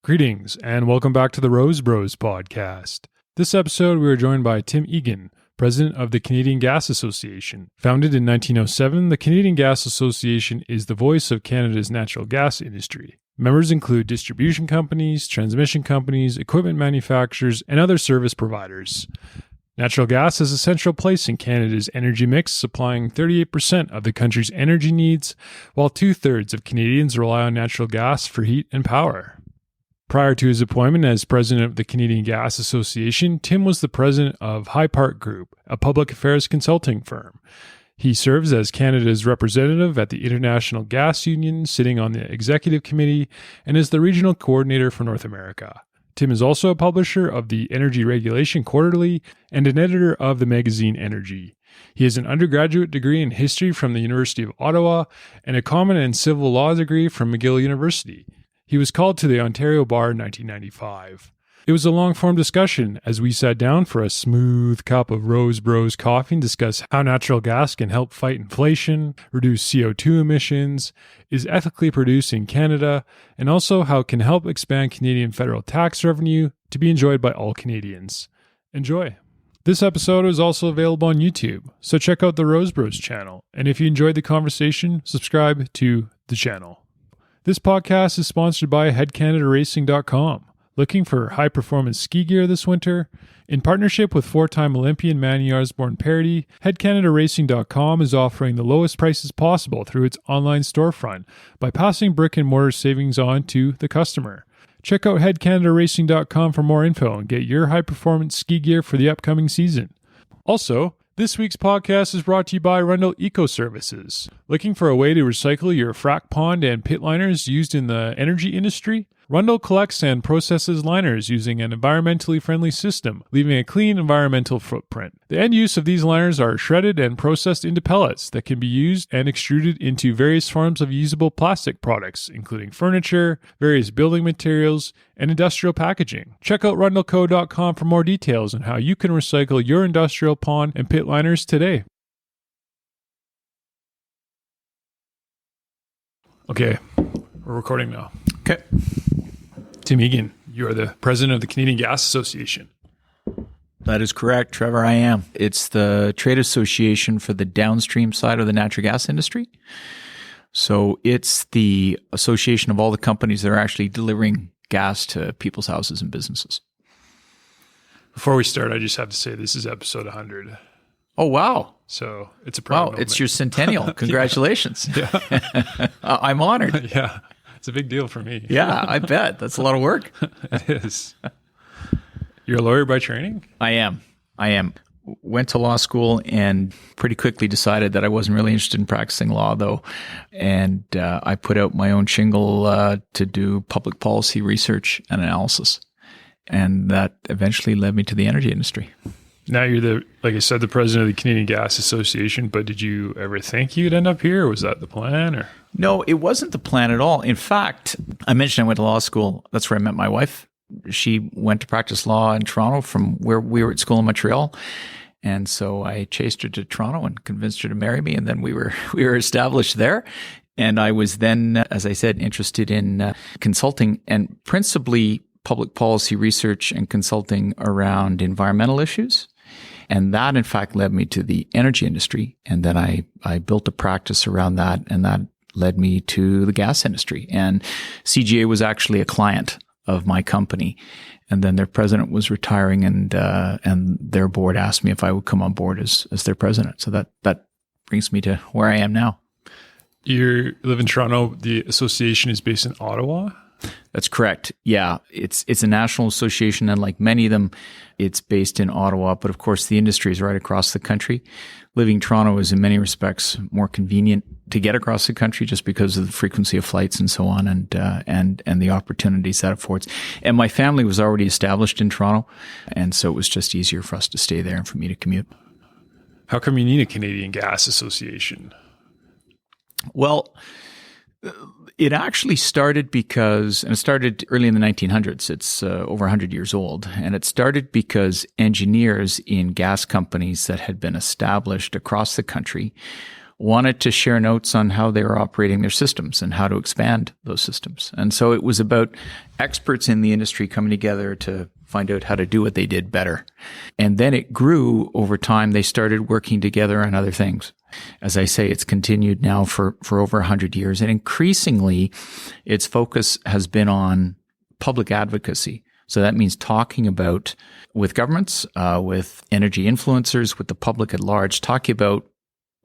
Greetings, and welcome back to the Rose Bros podcast. This episode, we are joined by Tim Egen, president of the Canadian Gas Association. Founded in 1907, the Canadian Gas Association is the voice of Canada's natural gas industry. Members include distribution companies, transmission companies, equipment manufacturers, and other service providers. Natural gas has a central place in Canada's energy mix, supplying 38% of the country's energy needs, while two-thirds of Canadians rely on natural gas for heat and power. Prior to his appointment as president of the Canadian Gas Association, Tim was the president of High Park Group, a public affairs consulting firm. He serves as Canada's representative at the International Gas Union, sitting on the executive committee, and is the regional coordinator for North America. Tim is also a publisher of the Energy Regulation Quarterly and an editor of the magazine Energy. He has an undergraduate degree in history from the University of Ottawa and a common and civil law degree from McGill University. He was called to the Ontario Bar in 1995. It was a long-form discussion as we sat down for a smooth cup of Rose Bros coffee and discussed how natural gas can help fight inflation, reduce CO2 emissions, is ethically produced in Canada, and also how it can help expand Canadian federal tax revenue to be enjoyed by all Canadians. Enjoy. This episode is also available on YouTube, so check out the Rose Bros channel. And if you enjoyed the conversation, subscribe to the channel. This podcast is sponsored by HeadCanadaRacing.com. Looking for high-performance ski gear this winter? In partnership with four-time Olympian Manny Osborne-Parody, HeadCanadaRacing.com is offering the lowest prices possible through its online storefront by passing brick-and-mortar savings on to the customer. Check out HeadCanadaRacing.com for more info and get your high-performance ski gear for the upcoming season. Also, this week's podcast is brought to you by Rundle Eco Services. Looking for a way to recycle your frac pond and pit liners used in the energy industry? Rundle collects and processes liners using an environmentally friendly system, leaving a clean environmental footprint. The end use of these liners are shredded and processed into pellets that can be used and extruded into various forms of usable plastic products, including furniture, various building materials, and industrial packaging. Check out rundleco.com for more details on how you can recycle your industrial pond and pit liners today. Okay, we're recording now. Okay. Tim Egen, you are the president of the Canadian Gas Association. That is correct, Trevor. I am. It's the trade association for the downstream side of the natural gas industry. So it's the association of all the companies that are actually delivering gas to people's houses and businesses. Before we start, I just have to say this is episode 100. Oh, wow. So it's a proud moment. It's your centennial. Congratulations. Yeah. I'm honored. Yeah. It's a big deal for me. Yeah, I bet. That's a lot of work. It is. You're a lawyer by training? I am. Went to law school and pretty quickly decided that I wasn't really interested in practicing law, though. And I put out my own shingle to do public policy research and analysis. And that eventually led me to the energy industry. Now you're like I said, the president of the Canadian Gas Association, but did you ever think you'd end up here? Or was that the plan? Or no, it wasn't the plan at all. In fact, I mentioned I went to law school. That's where I met my wife. She went to practice law in Toronto from where we were at school in Montreal. And so I chased her to Toronto and convinced her to marry me. And then we were established there. And I was then, as I said, interested in consulting and principally public policy research and consulting around environmental issues. And that, in fact, led me to the energy industry. And then I built a practice around that, and that led me to the gas industry. And CGA was actually a client of my company. And then their president was retiring, and their board asked me if I would come on board as their president. So that brings me to where I am now. You live in Toronto. The association is based in Ottawa? That's correct. Yeah, it's a national association, and like many of them, it's based in Ottawa. But of course, the industry is right across the country. Living in Toronto is in many respects more convenient to get across the country, just because of the frequency of flights and so on, and the opportunities that affords. And my family was already established in Toronto, and so it was just easier for us to stay there and for me to commute. How come you need a Canadian Gas Association? Well, it actually started and it started early in the 1900s. It's over 100 years old. And it started because engineers in gas companies that had been established across the country wanted to share notes on how they were operating their systems and how to expand those systems. And so it was about experts in the industry coming together to find out how to do what they did better. And then it grew over time. They started working together on other things. As I say, it's continued now for over 100 years. And increasingly, its focus has been on public advocacy. So that means talking about with governments, with energy influencers, with the public at large, talking about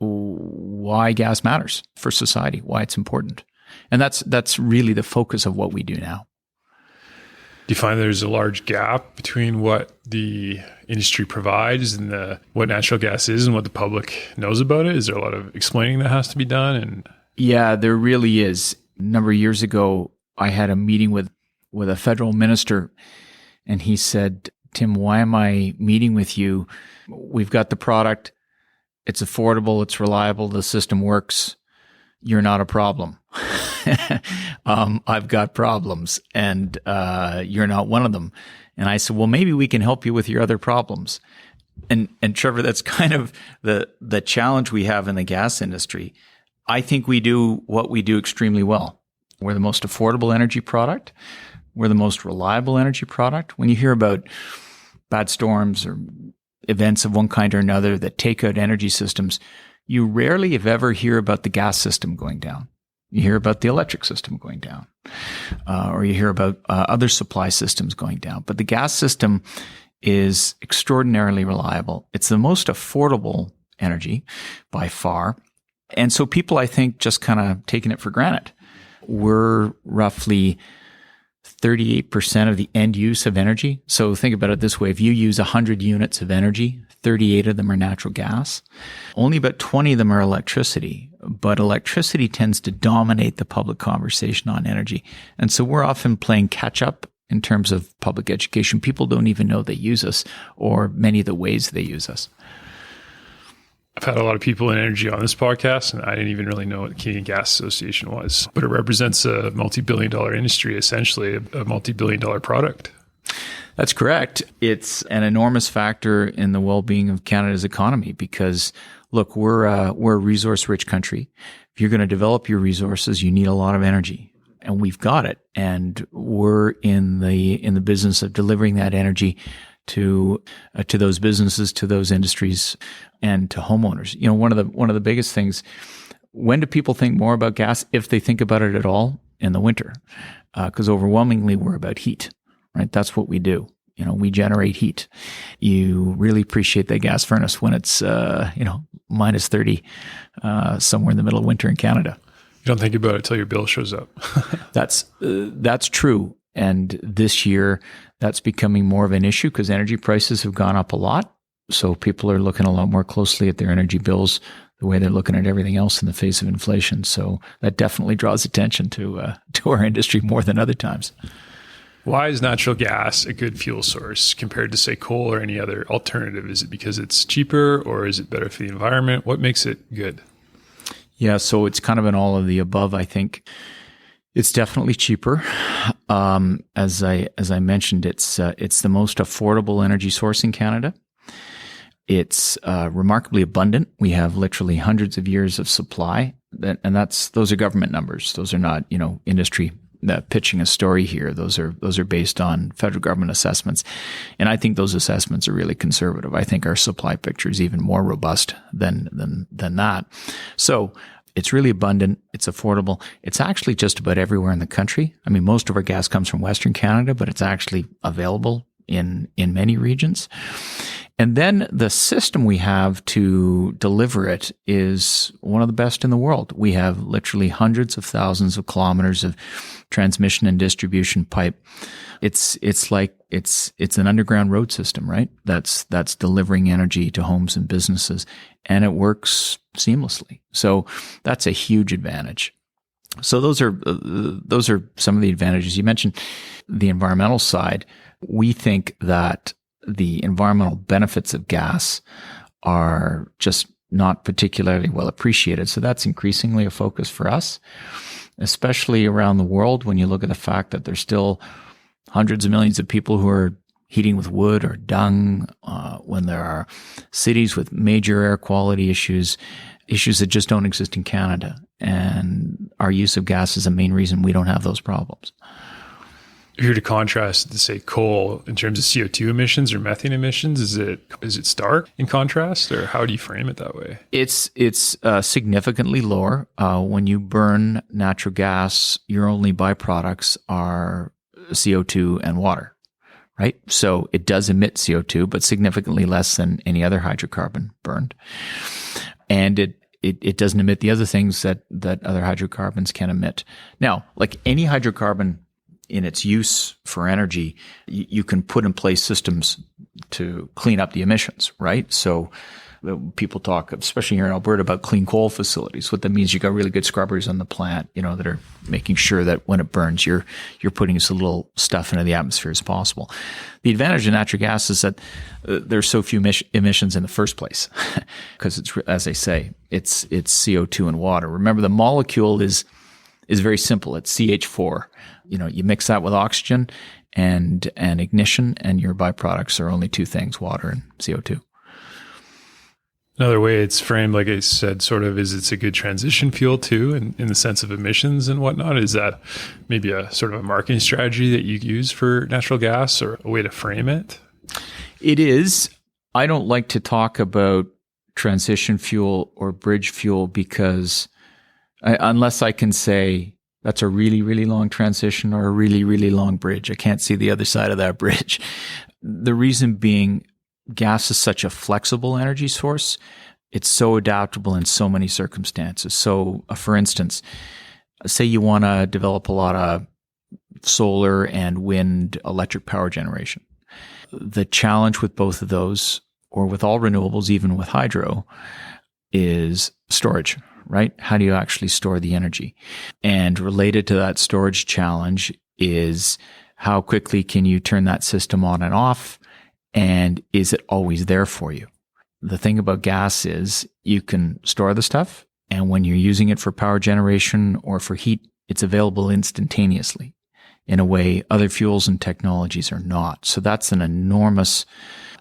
why gas matters for society, why it's important. And that's really the focus of what we do now. Do you find there's a large gap between what the industry provides and what natural gas is and what the public knows about it? Is there a lot of explaining that has to be done? Yeah, there really is. A number of years ago, I had a meeting with a federal minister, and he said, "Tim, why am I meeting with you? We've got the product. It's affordable. It's reliable. The system works. You're not a problem." I've got problems, and you're not one of them. And I said, well, maybe we can help you with your other problems. And Trevor, that's kind of the challenge we have in the gas industry. I think we do what we do extremely well. We're the most affordable energy product. We're the most reliable energy product. When you hear about bad storms or events of one kind or another that take out energy systems, you rarely, if ever, hear about the gas system going down. You hear about the electric system going down, or you hear about other supply systems going down. But the gas system is extraordinarily reliable. It's the most affordable energy by far. And so people, I think, just kind of taking it for granted. We're roughly 38% of the end use of energy. So think about it this way. If you use 100 units of energy, 38 of them are natural gas. Only about 20 of them are electricity. But electricity tends to dominate the public conversation on energy. And so we're often playing catch up in terms of public education. People don't even know they use us or many of the ways they use us. I've had a lot of people in energy on this podcast, and I didn't even really know what the Canadian Gas Association was. But it represents a multi-billion-dollar industry, essentially a multi-billion-dollar product. That's correct. It's an enormous factor in the well-being of Canada's economy because, look, we're a resource-rich country. If you're going to develop your resources, you need a lot of energy, and we've got it. And we're in the business of delivering that energy to those businesses, to those industries, and to homeowners. You know, one of the biggest things. When do people think more about gas, if they think about it at all? In the winter, because overwhelmingly we're about heat. Right? That's what we do. You know, we generate heat. You really appreciate that gas furnace when it's, minus 30 somewhere in the middle of winter in Canada. You don't think about it until your bill shows up. That's true. And this year, that's becoming more of an issue because energy prices have gone up a lot. So people are looking a lot more closely at their energy bills the way they're looking at everything else in the face of inflation. So that definitely draws attention to our industry more than other times. Why is natural gas a good fuel source compared to, say, coal or any other alternative? Is it because it's cheaper or is it better for the environment? What makes it good? Yeah, so it's kind of an all of the above, I think. It's definitely cheaper. As I mentioned, it's the most affordable energy source in Canada. It's remarkably abundant. We have literally hundreds of years of supply, and those are government numbers. Those are not, industry pitching a story here. Those are based on federal government assessments, and I think those assessments are really conservative. I think our supply picture is even more robust than that. So it's really abundant. It's affordable. It's actually just about everywhere in the country. I mean, most of our gas comes from Western Canada, but it's actually available in many regions. And then the system we have to deliver it is one of the best in the world. We have literally hundreds of thousands of kilometers of transmission and distribution pipe. It's an underground road system, right? That's delivering energy to homes and businesses, and it works seamlessly. So that's a huge advantage. So those are some of the advantages. You mentioned the environmental side. We think that the environmental benefits of gas are just not particularly well appreciated. So that's increasingly a focus for us, especially around the world when you look at the fact that there's still hundreds of millions of people who are heating with wood or dung, when there are cities with major air quality issues, issues that just don't exist in Canada. And our use of gas is a main reason we don't have those problems. If you were to contrast to say coal in terms of CO2 emissions or methane emissions, is it stark in contrast, or how do you frame it that way? It's significantly lower. When you burn natural gas, your only byproducts are CO2 and water, right? So it does emit CO2, but significantly less than any other hydrocarbon burned. And it doesn't emit the other things that other hydrocarbons can emit. Now, like any hydrocarbon in its use for energy, you can put in place systems to clean up the emissions, right? So people talk, especially here in Alberta, about clean coal facilities. What that means, you got really good scrubbers on the plant, that are making sure that when it burns, you're putting as little stuff into the atmosphere as possible. The advantage of natural gas is that there's so few emissions in the first place, because it's, as I say, it's CO2 and water. Remember, the molecule is very simple. It's CH4. You mix that with oxygen and ignition, and your byproducts are only two things: water and CO2. Another way it's framed, like I said, sort of is it's a good transition fuel too, in the sense of emissions and whatnot. Is that maybe a sort of a marketing strategy that you use for natural gas, or a way to frame it? It is. I don't like to talk about transition fuel or bridge fuel because unless I can say that's a really, really long transition or a really, really long bridge, I can't see the other side of that bridge. The reason being, gas is such a flexible energy source. It's so adaptable in so many circumstances. So, for instance, say you want to develop a lot of solar and wind electric power generation. The challenge with both of those, or with all renewables, even with hydro, is storage, right? How do you actually store the energy? And related to that storage challenge is how quickly can you turn that system on and off? And is it always there for you? The thing about gas is you can store the stuff, and when you're using it for power generation or for heat, it's available instantaneously in a way other fuels and technologies are not. So that's an enormous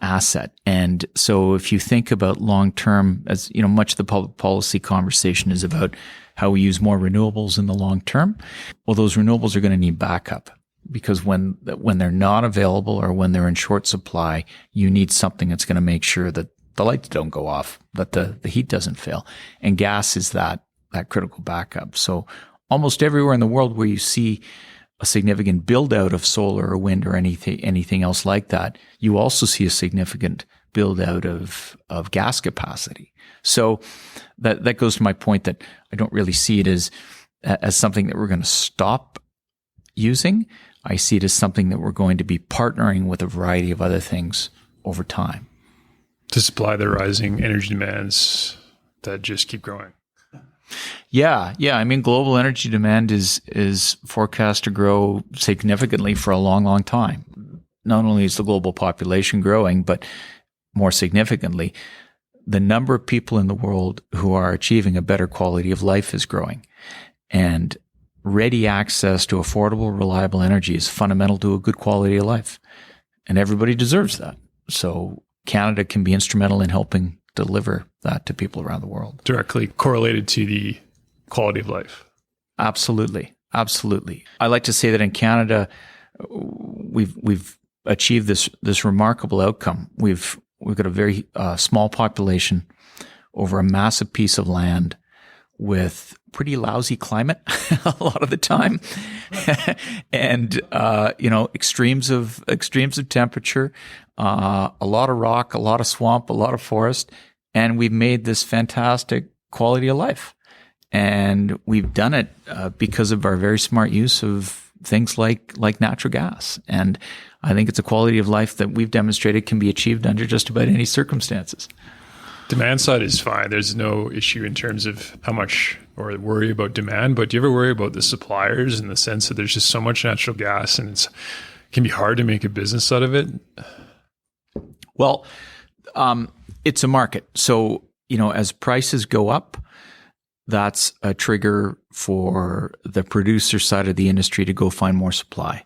asset. And so if you think about long-term, as much of the public policy conversation is about how we use more renewables in the long term, well, those renewables are going to need backup. Because when they're not available or when they're in short supply, you need something that's going to make sure that the lights don't go off, that the heat doesn't fail. And gas is that critical backup. So almost everywhere in the world where you see a significant build out of solar or wind or anything else like that, you also see a significant build out of gas capacity. So that goes to my point that I don't really see it as something that we're going to stop using. I see it as something that we're going to be partnering with a variety of other things over time to supply the rising energy demands that just keep growing. Yeah. I mean, global energy demand is forecast to grow significantly for a long, long time. Not only is the global population growing, but more significantly, the number of people in the world who are achieving a better quality of life is growing. And ready access to affordable, reliable energy is fundamental to a good quality of life. And everybody deserves that. So Canada can be instrumental in helping deliver that to people around the world. Directly correlated to the quality of life. Absolutely. I like to say that in Canada, we've achieved this remarkable outcome. We've got a very small population over a massive piece of land with pretty lousy climate a lot of the time, and extremes of temperature, a lot of rock, a lot of swamp, a lot of forest, and we've made this fantastic quality of life. And we've done it because of our very smart use of things like natural gas. And I think it's a quality of life that we've demonstrated can be achieved under just about any circumstances. Demand side is fine. There's no issue in terms of how much or worry about demand, but do you ever worry about the suppliers in the sense that there's just so much natural gas and it can be hard to make a business out of it? Well, it's a market. So, as prices go up, that's a trigger for the producer side of the industry to go find more supply.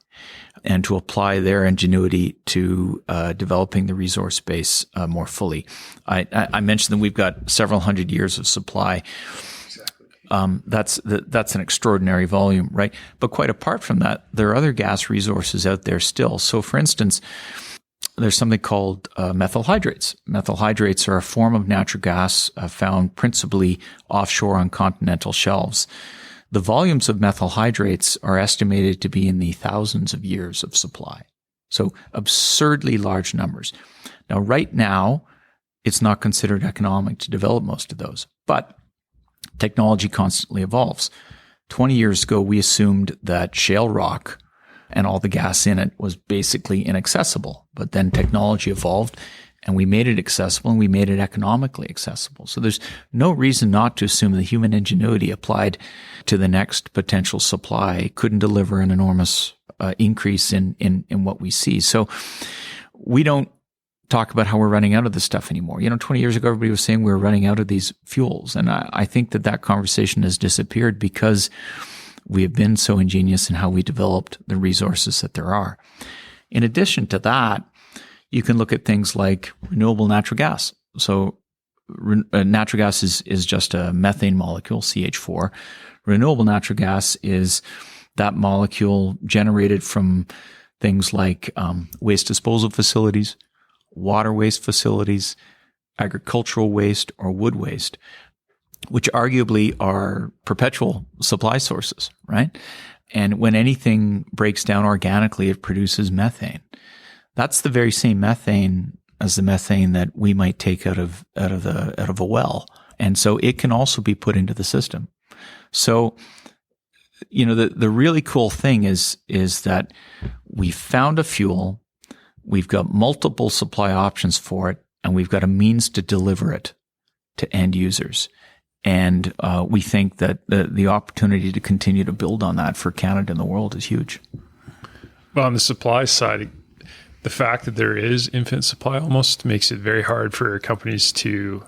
and to apply their ingenuity to developing the resource base more fully. I mentioned that we've got several hundred years of supply. That's an extraordinary volume, right? But quite apart from that, there are other gas resources out there still. So, for instance, there's something called methyl hydrates. Methyl hydrates are a form of natural gas found principally offshore on continental shelves. The volumes of methyl hydrates are estimated to be in the thousands of years of supply. So absurdly large numbers. Now, right now, it's not considered economic to develop most of those, but technology constantly evolves. 20 years ago, we assumed that shale rock and all the gas in it was basically inaccessible, but then technology evolved and we made it accessible and we made it economically accessible. So there's no reason not to assume that human ingenuity applied to the next potential supply couldn't deliver an enormous increase in what we see. So we don't talk about how we're running out of this stuff anymore. 20 years ago, everybody was saying we were running out of these fuels. And I think that conversation has disappeared because we have been so ingenious in how we developed the resources that there are. In addition to that, you can look at things like renewable natural gas. So natural gas is just a methane molecule, CH4. Renewable natural gas is that molecule generated from things like waste disposal facilities, water waste facilities, agricultural waste, or wood waste, which arguably are perpetual supply sources, right? And when anything breaks down organically, it produces methane. That's the very same methane as the methane that we might take out of a well. And so it can also be put into the system. So, the really cool thing is that we found a fuel, we've got multiple supply options for it, and we've got a means to deliver it to end users. And we think that the opportunity to continue to build on that for Canada and the world is huge. Well, on the supply side, the fact that there is infinite supply almost makes it very hard for companies to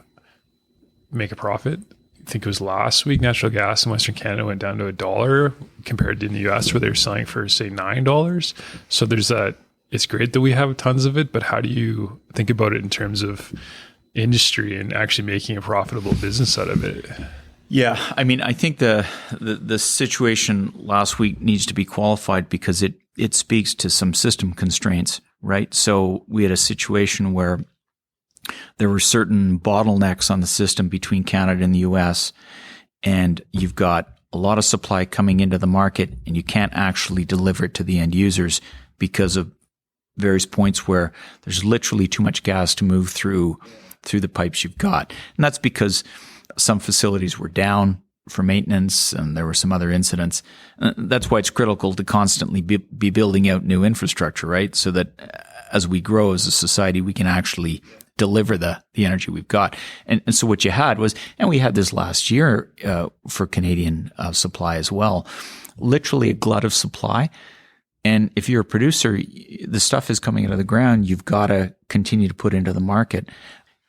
make a profit. I think it was last week, natural gas in Western Canada went down to $1 compared to in the US where they were selling for, say, $9. So there's that. It's great that we have tons of it, but how do you think about it in terms of industry and actually making a profitable business out of it? Yeah, I mean, I think the situation last week needs to be qualified because it speaks to some system constraints, right? So we had a situation where there were certain bottlenecks on the system between Canada and the US, and you've got a lot of supply coming into the market and you can't actually deliver it to the end users because of various points where there's literally too much gas to move through the pipes you've got. And that's because some facilities were down for maintenance and there were some other incidents. That's why it's critical to constantly be building out new infrastructure, right? So that as we grow as a society, we can actually deliver the energy we've got. And so what you had was, and we had this last year for Canadian supply as well, literally a glut of supply. And if you're a producer, the stuff is coming out of the ground, you've got to continue to put into the market.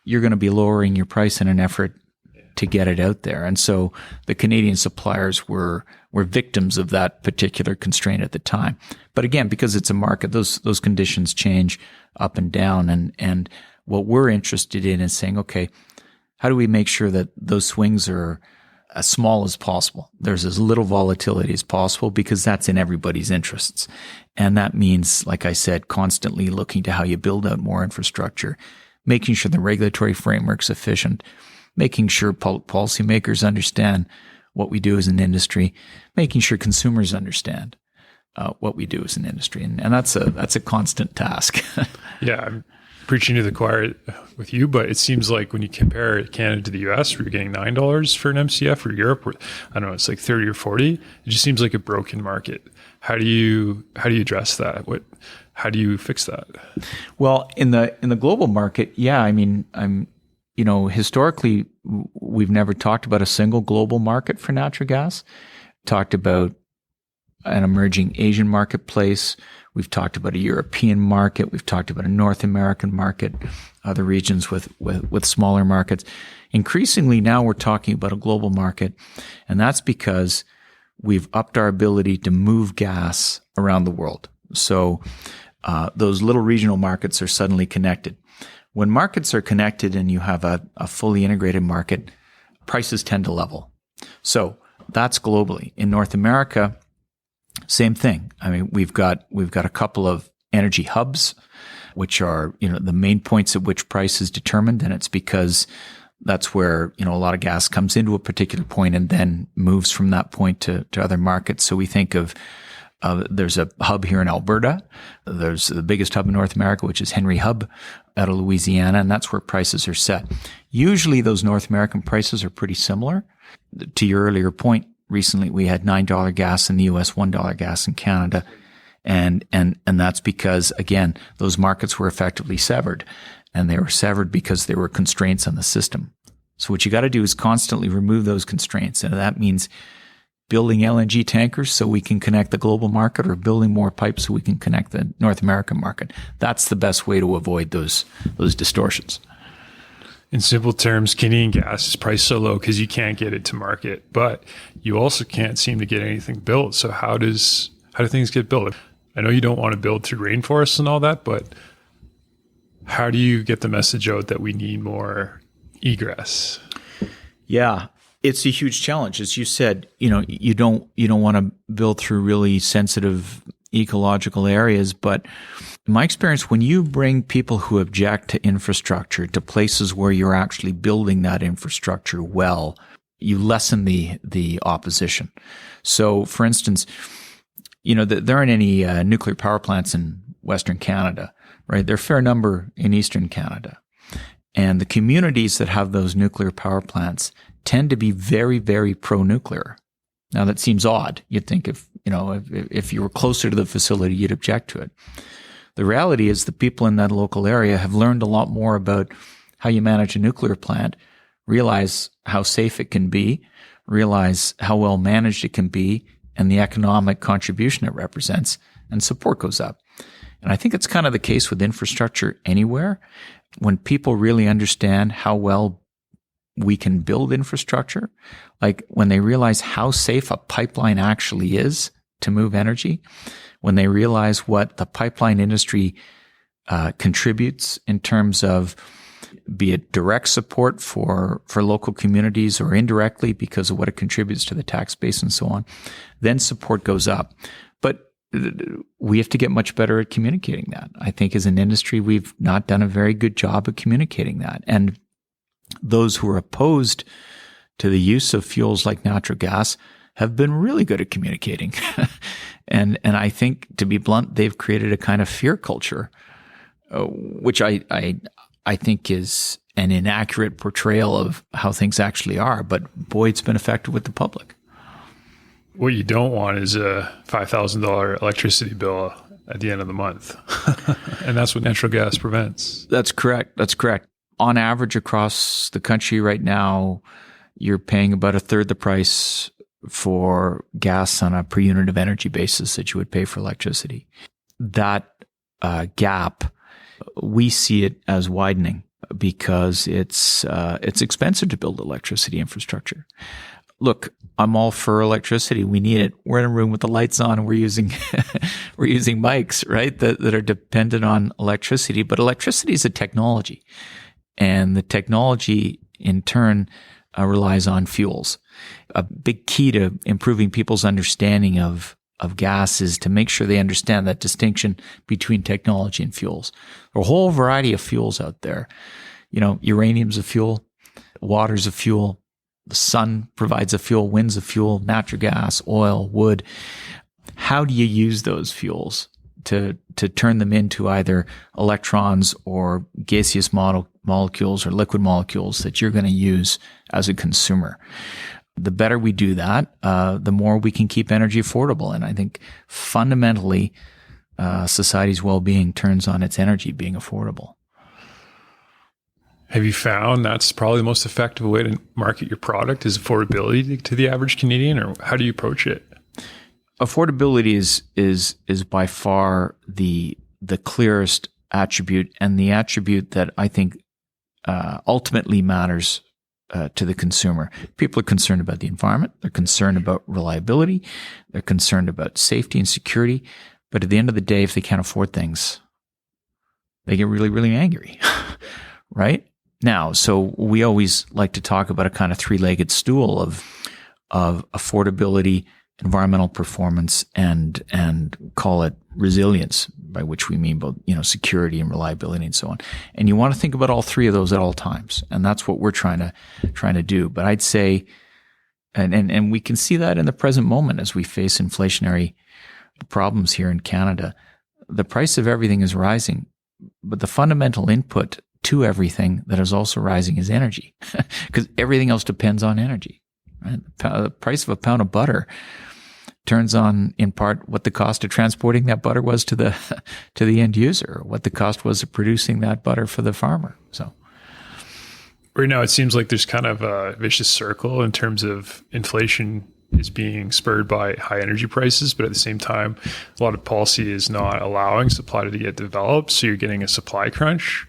You're going to be lowering your price in an effort to get it out there. And so the Canadian suppliers were victims of that particular constraint at the time. But again, because it's a market, those conditions change up and down. And what we're interested in is saying, okay, how do we make sure that those swings are as small as possible? There's as little volatility as possible because that's in everybody's interests. And that means, like I said, constantly looking to how you build out more infrastructure, making sure the regulatory framework's efficient, making sure policymakers understand what we do as an industry, making sure consumers understand what we do as an industry. And that's a constant task. Yeah, I'm preaching to the choir with you, but it seems like when you compare Canada to the US, where you're getting $9 for an MCF, or Europe, where, I don't know, it's like 30 or 40. It just seems like a broken market. How do you address that? How do you fix that? Well, in the global market, yeah, I mean, historically, we've never talked about a single global market for natural gas. Talked about an emerging Asian marketplace. We've talked about a European market. We've talked about a North American market, other regions with smaller markets. Increasingly now we're talking about a global market, and that's because we've upped our ability to move gas around the world. So those little regional markets are suddenly connected. When markets are connected and you have a fully integrated market, prices tend to level. So that's globally. In North America, same thing. I mean, we've got a couple of energy hubs, which are, the main points at which price is determined. And it's because that's where, a lot of gas comes into a particular point and then moves from that point to other markets. So we think of there's a hub here in Alberta. There's the biggest hub in North America, which is Henry Hub out of Louisiana, and that's where prices are set. Usually those North American prices are pretty similar. To your earlier point, recently we had $9 gas in the US, $1 gas in Canada. And that's because, again, those markets were effectively severed, and they were severed because there were constraints on the system. So what you got to do is constantly remove those constraints. And that means building LNG tankers so we can connect the global market, or building more pipes so we can connect the North American market. That's the best way to avoid those distortions. In simple terms, Canadian gas is priced so low because you can't get it to market, but you also can't seem to get anything built. So how do things get built? I know you don't want to build through rainforests and all that, but how do you get the message out that we need more egress? Yeah. It's a huge challenge. As you said, you don't want to build through really sensitive ecological areas. But in my experience, when you bring people who object to infrastructure to places where you're actually building that infrastructure well, you lessen the opposition. So, for instance, there aren't any nuclear power plants in Western Canada, right? There are a fair number in Eastern Canada. And the communities that have those nuclear power plants tend to be very, very pro-nuclear. Now, that seems odd. You'd think if you were closer to the facility, you'd object to it. The reality is the people in that local area have learned a lot more about how you manage a nuclear plant, realize how safe it can be, realize how well managed it can be, and the economic contribution it represents, and support goes up. And I think it's kind of the case with infrastructure anywhere. When people really understand how well we can build infrastructure, like when they realize how safe a pipeline actually is to move energy, when they realize what the pipeline industry contributes in terms of, be it direct support for local communities or indirectly because of what it contributes to the tax base and so on, then support goes up. But we have to get much better at communicating that. I think as an industry, we've not done a very good job of communicating that. And those who are opposed to the use of fuels like natural gas have been really good at communicating. and I think, to be blunt, they've created a kind of fear culture, which I think is an inaccurate portrayal of how things actually are. But boy, it's been effective with the public. What you don't want is a $5,000 electricity bill at the end of the month. And that's what natural gas prevents. That's correct. On average, across the country right now, you're paying about a third the price for gas on a per unit of energy basis that you would pay for electricity. That gap, we see it as widening because it's expensive to build electricity infrastructure. Look, I'm all for electricity. We need it. We're in a room with the lights on and we're using mics, right? That are dependent on electricity. But electricity is a technology. And the technology, in turn, relies on fuels. A big key to improving people's understanding of gas is to make sure they understand that distinction between technology and fuels. There are a whole variety of fuels out there. Uranium's a fuel, water's a fuel, the sun provides a fuel, wind's a fuel, natural gas, oil, wood. How do you use those fuels to turn them into either electrons or gaseous molecules or liquid molecules that you're going to use as a consumer? The better we do that, the more we can keep energy affordable. And I think fundamentally, society's well-being turns on its energy being affordable. Have you found that's probably the most effective way to market your product is affordability to the average Canadian, or how do you approach it? Affordability is by far the clearest attribute, and the attribute that I think ultimately matters to the consumer. People are concerned about the environment. They're concerned about reliability. They're concerned about safety and security. But at the end of the day, if they can't afford things, they get really, really angry, right? Now, so we always like to talk about a kind of three-legged stool of affordability, environmental performance, and call it resilience, by which we mean both, security and reliability and so on. And you want to think about all three of those at all times. And that's what we're trying to do. But I'd say, and we can see that in the present moment as we face inflationary problems here in Canada, the price of everything is rising, but the fundamental input to everything that is also rising is energy, because everything else depends on energy. Right? The price of a pound of butter turns on, in part, what the cost of transporting that butter was to the end user, or what the cost was of producing that butter for the farmer. So, right now, it seems like there's kind of a vicious circle in terms of inflation is being spurred by high energy prices, but at the same time, a lot of policy is not allowing supply to get developed, so you're getting a supply crunch.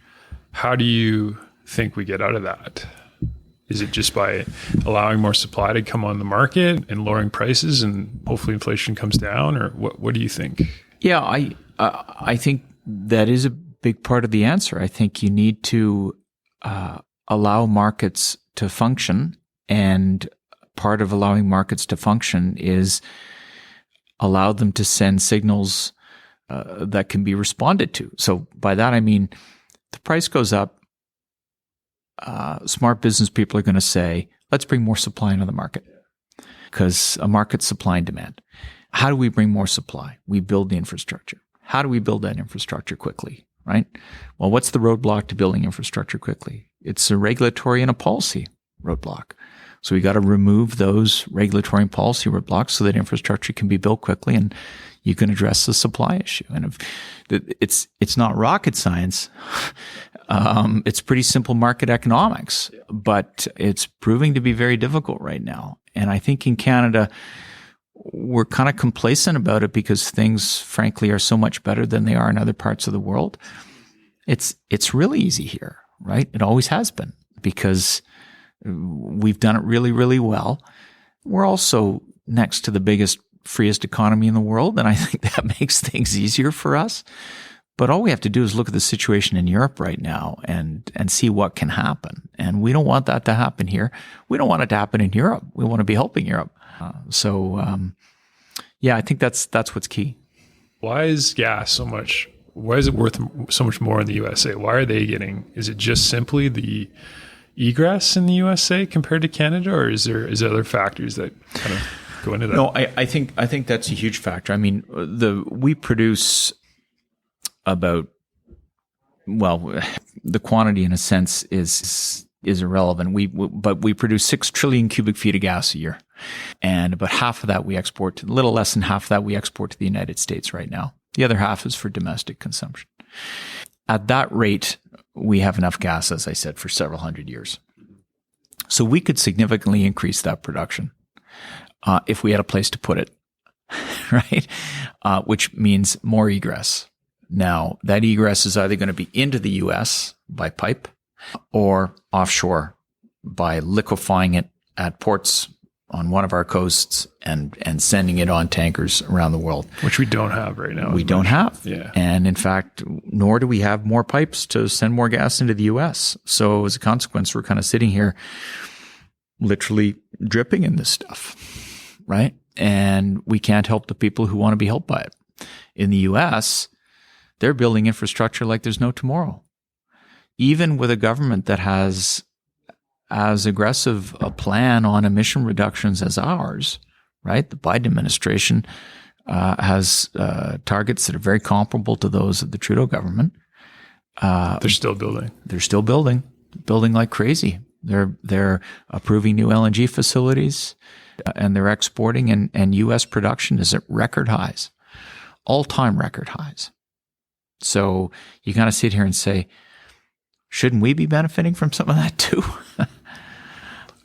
How do you think we get out of that? Is it just by allowing more supply to come on the market and lowering prices, and hopefully inflation comes down, or what do you think? Yeah, I think that is a big part of the answer. I think you need to allow markets to function, and part of allowing markets to function is allow them to send signals that can be responded to. So by that I mean, the price goes up. Smart business people are going to say, let's bring more supply into the market, because a market's supply and demand. How do we bring more supply? We build the infrastructure. How do we build that infrastructure quickly, right? Well, what's the roadblock to building infrastructure quickly? It's a regulatory and a policy roadblock. So we got to remove those regulatory and policy roadblocks so that infrastructure can be built quickly and you can address the supply issue. And it's not rocket science. It's pretty simple market economics, but it's proving to be very difficult right now. And I think in Canada, we're kind of complacent about it because things, frankly, are so much better than they are in other parts of the world. It's really easy here, right? It always has been, because we've done it really, really well. We're also next to the biggest, freest economy in the world, and I think that makes things easier for us. But all we have to do is look at the situation in Europe right now and see what can happen. And we don't want that to happen here. We don't want it to happen in Europe. We want to be helping Europe. I think that's what's key. Why is gas so much? Why is it worth so much more in the USA? Why are they getting? Is it just simply the egress in the USA compared to Canada, or is there other factors that kind of go into that? No, I think that's a huge factor. I mean, we produce about, the quantity in a sense is irrelevant. But we produce 6 trillion cubic feet of gas a year, and about half of that we export to, a little less than half of that we export to the United States right now. The other half is for domestic consumption. At that rate, we have enough gas, as I said, for several hundred years. So we could significantly increase that production if we had a place to put it, right? Which means more egress. Now, that egress is either going to be into the U.S. by pipe or offshore by liquefying it at ports on one of our coasts and sending it on tankers around the world. Which we don't have right now. We don't have. Yeah. And in fact, nor do we have more pipes to send more gas into the U.S. So as a consequence, we're kind of sitting here literally dripping in this stuff, right? And we can't help the people who want to be helped by it. In the U.S., they're building infrastructure like there's no tomorrow. Even with a government that has as aggressive a plan on emission reductions as ours, right? The Biden administration has targets that are very comparable to those of the Trudeau government. They're still building. They're still building like crazy. They're approving new LNG facilities, and they're exporting, and U.S. production is at record highs, all-time record highs. So you kind of sit here and say, shouldn't we be benefiting from some of that too?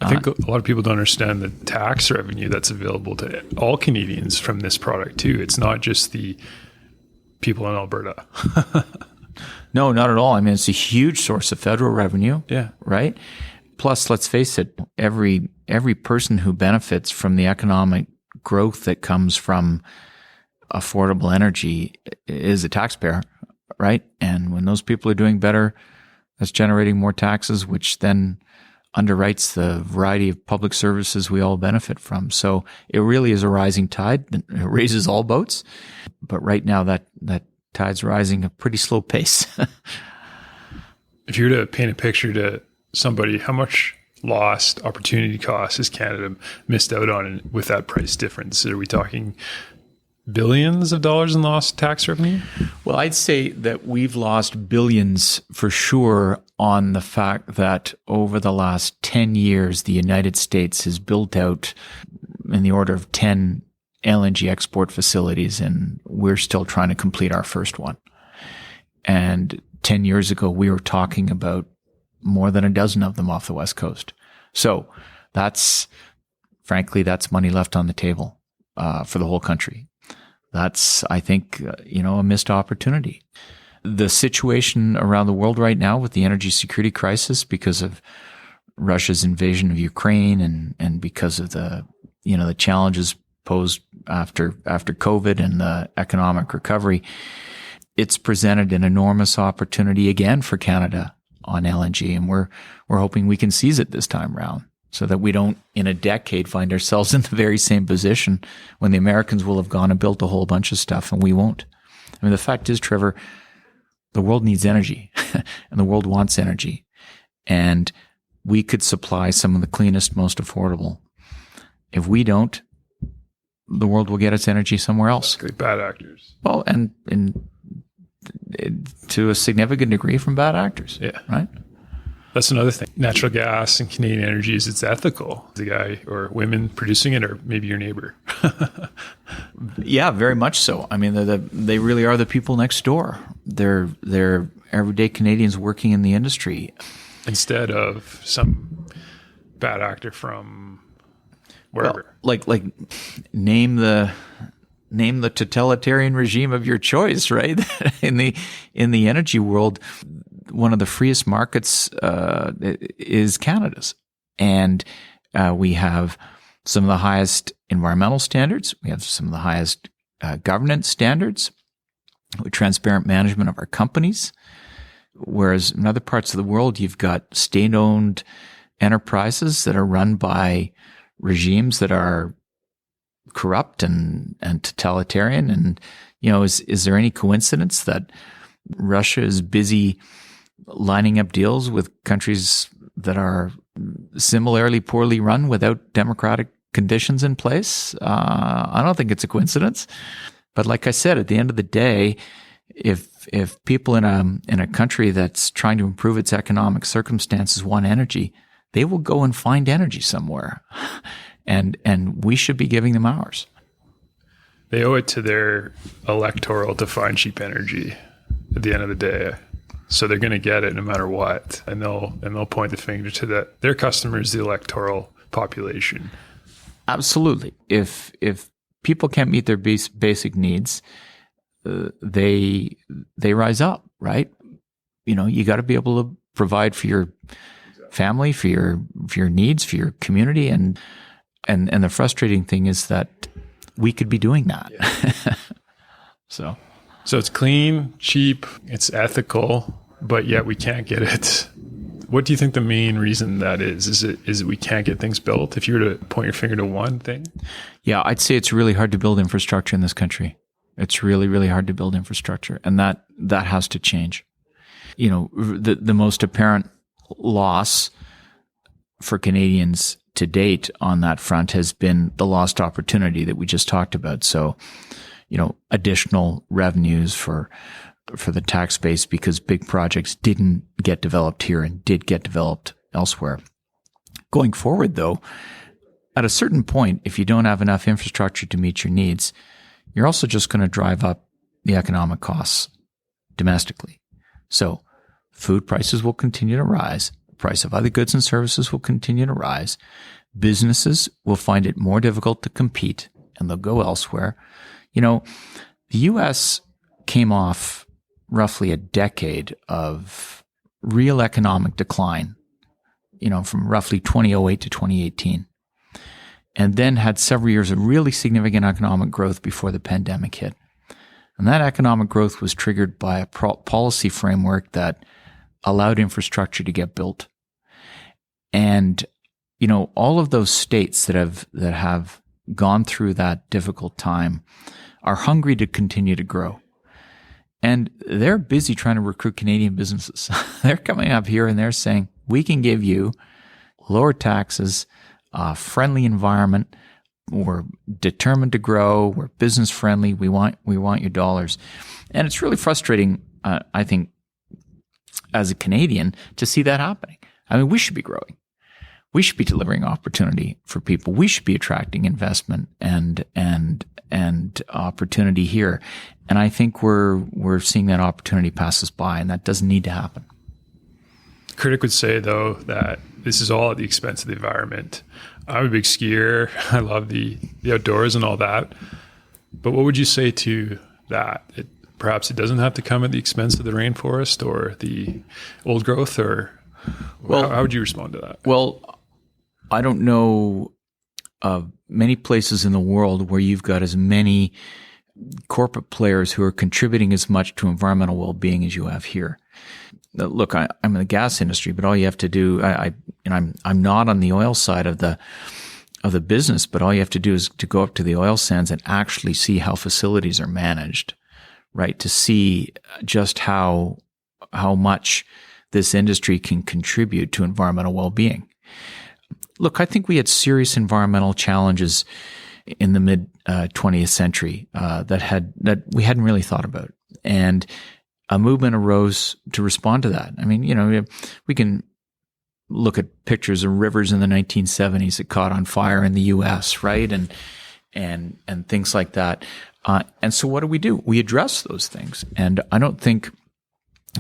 I think a lot of people don't understand the tax revenue that's available to all Canadians from this product too. It's not just the people in Alberta. No, not at all. I mean, it's a huge source of federal revenue. Yeah. Right? Plus, let's face it, every person who benefits from the economic growth that comes from affordable energy is the taxpayer, right? And when those people are doing better, that's generating more taxes, which then underwrites the variety of public services we all benefit from. So it really is a rising tide. It raises all boats. But right now that tide's rising at a pretty slow pace. If you were to paint a picture to somebody, how much lost opportunity cost has Canada missed out on with that price difference? Are we talking billions of dollars in lost tax revenue? Well, I'd say that we've lost billions for sure on the fact that over the last 10 years, the United States has built out in the order of 10 LNG export facilities, and we're still trying to complete our first one. And 10 years ago, we were talking about more than a dozen of them off the West Coast. So that's money left on the table for the whole country. That's, I think, a missed opportunity. The situation around the world right now with the energy security crisis because of Russia's invasion of Ukraine and because of the challenges posed after COVID and the economic recovery, it's presented an enormous opportunity again for Canada on LNG, and we're hoping we can seize it this time around so that we don't in a decade find ourselves in the very same position when the Americans will have gone and built a whole bunch of stuff and we won't. I mean, the fact is, Trevor, the world needs energy and the world wants energy, and we could supply some of the cleanest, most affordable. If we don't, the world will get its energy somewhere else. Bad actors. Well, and to a significant degree from bad actors. Yeah. Right? That's another thing. Natural gas and Canadian energy is it's ethical. The guy or women producing it, or maybe your neighbor. Yeah, very much so. I mean, they really are the people next door. They're everyday Canadians working in the industry. Instead of some bad actor from wherever. Well, like name the totalitarian regime of your choice, right? in the energy world, one of the freest markets is Canada's, and we have some of the highest environmental standards. We have some of the highest governance standards, with transparent management of our companies. Whereas in other parts of the world, you've got state-owned enterprises that are run by regimes that are corrupt and totalitarian. And, is there any coincidence that Russia is busy lining up deals with countries that are similarly poorly run without democratic conditions in place? I don't think it's a coincidence. But like I said, at the end of the day, if people in a country that's trying to improve its economic circumstances want energy, they will go and find energy somewhere. And we should be giving them ours. They owe it to their electoral to find cheap energy at the end of the day. So they're going to get it no matter what. And they'll point the finger to their customers, the electoral population. Absolutely. If people can't meet their basic needs, they rise up, right? You got to be able to provide for your family, for your needs, for your community, and the frustrating thing is that we could be doing that. Yeah. So it's clean, cheap, it's ethical, but yet we can't get it. What do you think the main reason that is? Is it we can't get things built? If you were to point your finger to one thing? Yeah, I'd say it's really hard to build infrastructure in this country. It's really, really hard to build infrastructure, and that has to change. The most apparent loss for Canadians to date on that front has been the lost opportunity that we just talked about. So, additional revenues for the tax base because big projects didn't get developed here and did get developed elsewhere. Going forward, though, at a certain point, if you don't have enough infrastructure to meet your needs, you're also just going to drive up the economic costs domestically. So food prices will continue to rise. The price of other goods and services will continue to rise. Businesses will find it more difficult to compete and they'll go elsewhere. The U.S. came off roughly a decade of real economic decline, from roughly 2008 to 2018, and then had several years of really significant economic growth before the pandemic hit. And that economic growth was triggered by a policy framework that allowed infrastructure to get built. And, all of those states that have gone through that difficult time are hungry to continue to grow. And they're busy trying to recruit Canadian businesses. They're coming up here and they're saying, we can give you lower taxes, a friendly environment. We're determined to grow. We're business friendly. We want your dollars. And it's really frustrating, I think, as a Canadian to see that happening. I mean, we should be growing. We should be delivering opportunity for people. We should be attracting investment and opportunity here. And I think we're seeing that opportunity pass us by, and that doesn't need to happen. The critic would say, though, that this is all at the expense of the environment. I'm a big skier. I love the outdoors and all that. But what would you say to that? Perhaps it doesn't have to come at the expense of the rainforest or the old growth, or how would you respond to that? Well, I don't know of many places in the world where you've got as many corporate players who are contributing as much to environmental well-being as you have here. Look, I'm in the gas industry, but all you have to do, I'm not on the oil side of the business, but all you have to do is to go up to the oil sands and actually see how facilities are managed, right? To see just how much this industry can contribute to environmental well-being. Look, I think we had serious environmental challenges in the mid 20th century that we hadn't really thought about, and a movement arose to respond to that. I mean, we can look at pictures of rivers in the 1970s that caught on fire in the U.S., right, and things like that. And so, what do? We address those things, and I don't think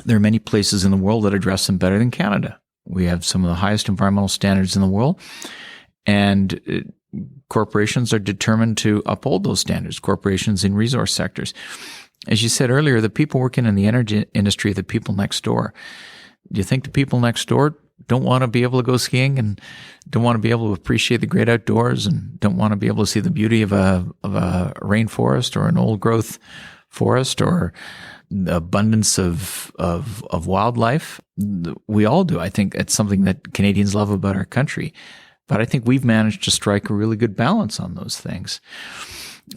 there are many places in the world that address them better than Canada. We have some of the highest environmental standards in the world, and corporations are determined to uphold those standards, corporations in resource sectors. As you said earlier, the people working in the energy industry are the people next door. Do you think the people next door don't want to be able to go skiing and don't want to be able to appreciate the great outdoors and don't want to be able to see the beauty of a rainforest or an old growth forest or the abundance of wildlife? We all do. I think it's something that Canadians love about our country. But I think we've managed to strike a really good balance on those things.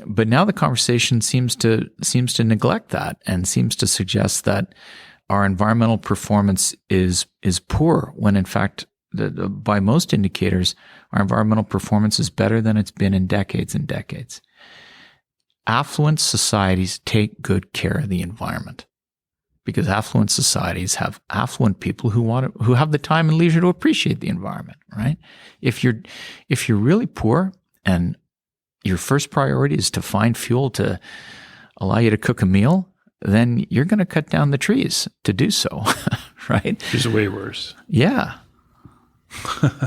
But now the conversation seems to neglect that and seems to suggest that our environmental performance is poor, when in fact, by most indicators, our environmental performance is better than it's been in decades and decades. Affluent societies take good care of the environment because affluent societies have affluent people who have the time and leisure to appreciate the environment, right? If you're really poor and your first priority is to find fuel to allow you to cook a meal, then you're going to cut down the trees to do so, right? Which is way worse. Yeah.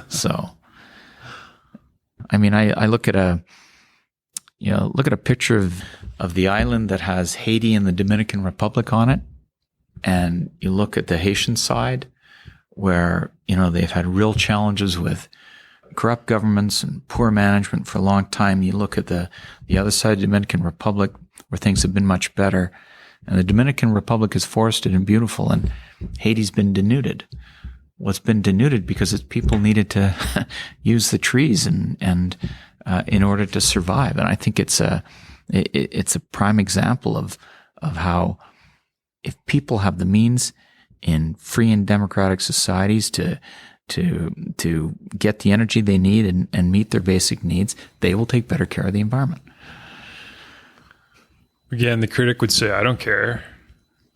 So, I mean, I look at a picture of the island that has Haiti and the Dominican Republic on it, and you look at the Haitian side where, they've had real challenges with corrupt governments and poor management for a long time. You look at the other side of the Dominican Republic where things have been much better. And the Dominican Republic is forested and beautiful, and Haiti's been denuded. Well, it's been denuded because its people needed to use the trees and in order to survive. And I think it's a prime example of how if people have the means in free and democratic societies to get the energy they need and meet their basic needs, they will take better care of the environment. Again, the critic would say, I don't care.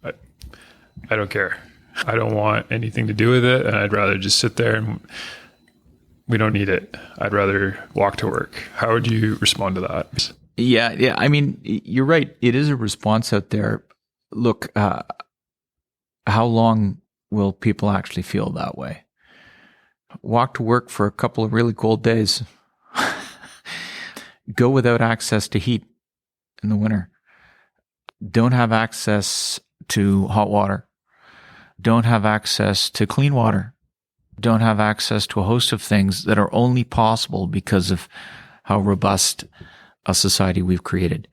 I don't care. I don't want anything to do with it. And I'd rather just sit there and we don't need it. I'd rather walk to work. How would you respond to that? Yeah. I mean, you're right. It is a response out there. Look, how long will people actually feel that way? Walk to work for a couple of really cold days. Go without access to heat in the winter. Don't have access to hot water. Don't have access to clean water. Don't have access to a host of things that are only possible because of how robust a society we've created.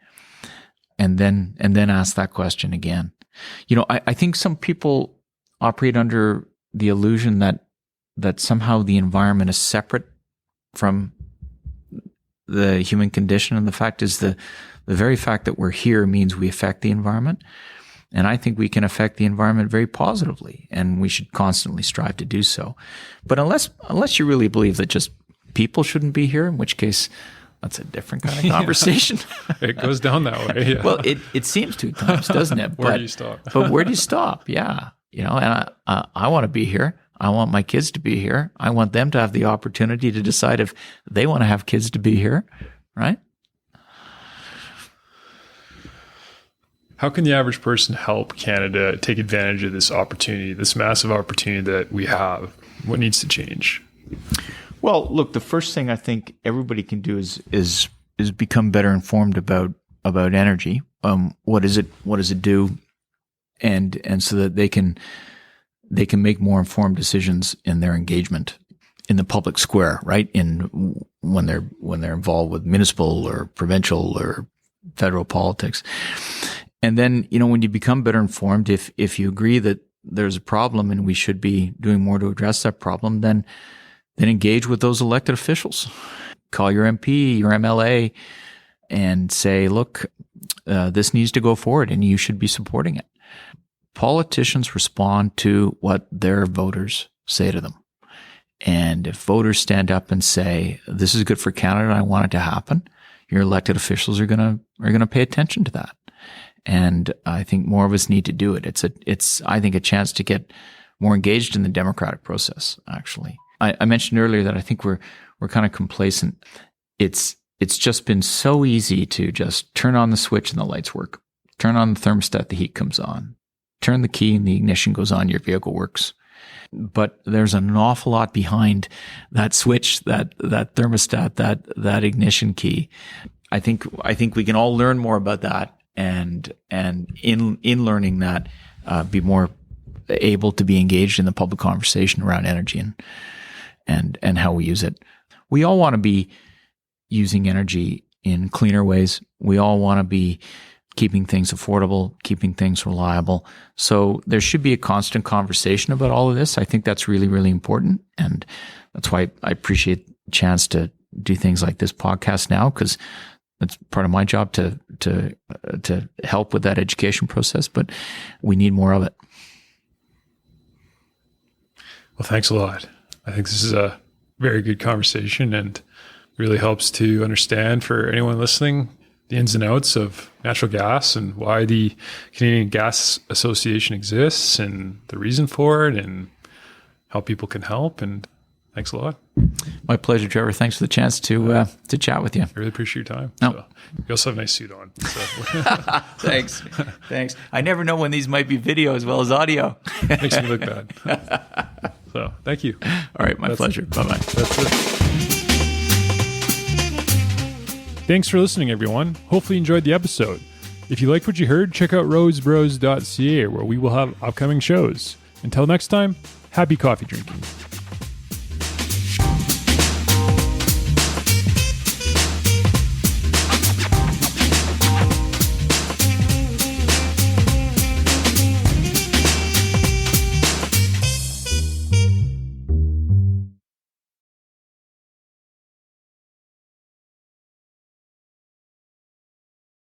and then ask that question again. I think some people operate under the illusion that somehow the environment is separate from the human condition. And the fact is the very fact that we're here means we affect the environment. And I think we can affect the environment very positively, and we should constantly strive to do so. But unless you really believe that just people shouldn't be here, in which case that's a different kind of conversation. It goes down that way. Yeah. Well, it seems to at times, doesn't it? Where do you stop? But where do you stop? Yeah. And I want to be here. I want my kids to be here. I want them to have the opportunity to decide if they want to have kids to be here, right? How can the average person help Canada take advantage of this opportunity, this massive opportunity that we have? What needs to change? Well, look, the first thing I think everybody can do is become better informed about energy. What does it do? And so that they can make more informed decisions in their engagement in the public square, right? When they're involved with municipal or provincial or federal politics. And then, when you become better informed, if you agree that there's a problem and we should be doing more to address that problem, then engage with those elected officials. Call your MP, your MLA, and say, look, this needs to go forward and you should be supporting it. Politicians respond to what their voters say to them. And if voters stand up and say, this is good for Canada, I want it to happen, your elected officials are going to pay attention to that. And I think more of us need to do it. It's I think a chance to get more engaged in the democratic process, actually. I mentioned earlier that I think we're kind of complacent. It's just been so easy to just turn on the switch and the lights work. Turn on the thermostat, the heat comes on. Turn the key and the ignition goes on, your vehicle works. But there's an awful lot behind that switch, that thermostat, that ignition key. I think we can all learn more about that, and in learning that, be more able to be engaged in the public conversation around energy and how we use it. We all want to be using energy in cleaner ways. We all want to be keeping things affordable, keeping things reliable. So there should be a constant conversation about all of this. I think that's really, really important. And that's why I appreciate the chance to do things like this podcast now, because that's part of my job to help with that education process, but we need more of it. Well, thanks a lot. I think this is a very good conversation and really helps to understand for anyone listening the ins and outs of natural gas and why the Canadian Gas Association exists and the reason for it and how people can help. And thanks a lot. My pleasure, Trevor. Thanks for the chance to chat with you. I really appreciate your time. No. So, you also have a nice suit on. So. Thanks. I never know when these might be video as well as audio. Makes me look bad. So thank you. All right. My pleasure. Bye-bye. That's it. Thanks for listening, everyone. Hopefully you enjoyed the episode. If you liked what you heard, check out roadsbros.ca, where we will have upcoming shows. Until next time, happy coffee drinking.